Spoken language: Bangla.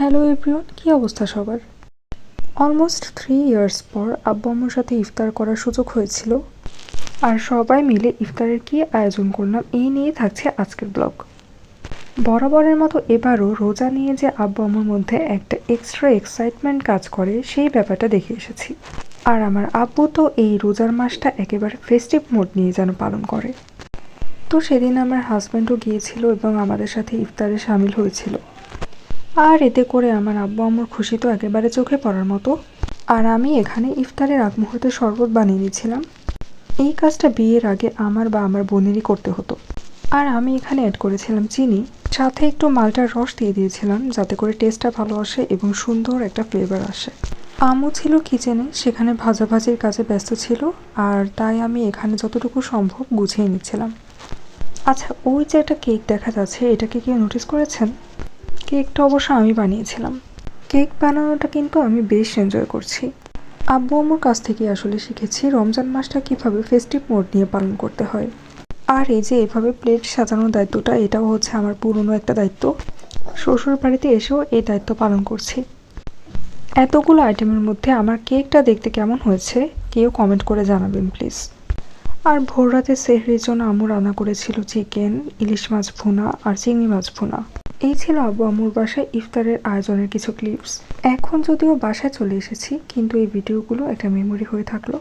হ্যালো এভরিওয়ান, কী অবস্থা সবার? অলমোস্ট 3 ইয়ার্স পর আব্বু আম্মুর সাথে ইফতার করার সুযোগ হয়েছিল। আর সবাই মিলে ইফতারের কী আয়োজন করলাম এই নিয়ে থাকছে আজকের ব্লগ। বরাবরের মতো এবারও রোজা নিয়ে যে আব্বু আম্মুর মধ্যে একটা এক্সট্রা এক্সাইটমেন্ট কাজ করে সেই ব্যাপারটা দেখে এসেছি। আর আমার আব্বু তো এই রোজার মাসটা একেবারে ফেস্টিভ মোড নিয়ে যেন পালন করে। তো সেদিন আমার হাজব্যান্ডও গিয়েছিল এবং আমাদের সাথে ইফতারে সামিল হয়েছিল। আর এতে করে আমার আব্বু আম্মুর খুশি তো একেবারে চোখে পড়ার মতো। আর আমি এখানে ইফতারের আগ মুহূর্তে শরবত বানিয়ে নিয়েছিলাম। এই কাজটা বিয়ের আগে আমার বা আমার বোনেরই করতে হতো। আর আমি এখানে অ্যাড করেছিলাম চিনি, সাথে একটু মালটার রস দিয়ে দিয়েছিলাম যাতে করে টেস্টটা ভালো আসে এবং সুন্দর একটা ফ্লেভার আসে। আম্মু ছিল কিচেনে, সেখানে ভাজাভাজির কাজে ব্যস্ত ছিল, আর তাই আমি এখানে যতটুকু সম্ভব গুছিয়ে নিচ্ছিলাম। আচ্ছা, ওই যে একটা কেক দেখা যাচ্ছে, এটাকে কেউ নোটিস করেছেন? কেকটা অবশ্য আমি বানিয়েছিলাম। কেক বানানোটা কিন্তু আমি বেশ এনজয় করছি। আব্বু আম্মুর কাছ থেকে আসলে শিখেছি রমজান মাসটা কীভাবে ফেস্টিভ মোড নিয়ে পালন করতে হয়। আর এই যে এভাবে প্লেট সাজানোর দায়িত্বটা, এটাও হচ্ছে আমার পুরনো একটা দায়িত্ব। শ্বশুর বাড়িতে এসেও এই দায়িত্ব পালন করছি। এতগুলো আইটেমের মধ্যে আমার কেকটা দেখতে কেমন হয়েছে কেউ কমেন্ট করে জানাবেন প্লিজ। আর ভোর রাতে সেহরির জন্য আম্মু রান্না করেছিল চিকেন, ইলিশ মাছ ভুনা আর চিংড়ি মাছ ভুনা। এই ছিল আব্বু আম্মুর বাসায় ইফতারের আয়োজনের কিছু ক্লিপস। এখন যদিও বাসায় চলে এসেছি, কিন্তু এই ভিডিওগুলো একটা মেমোরি হয়ে থাকলো।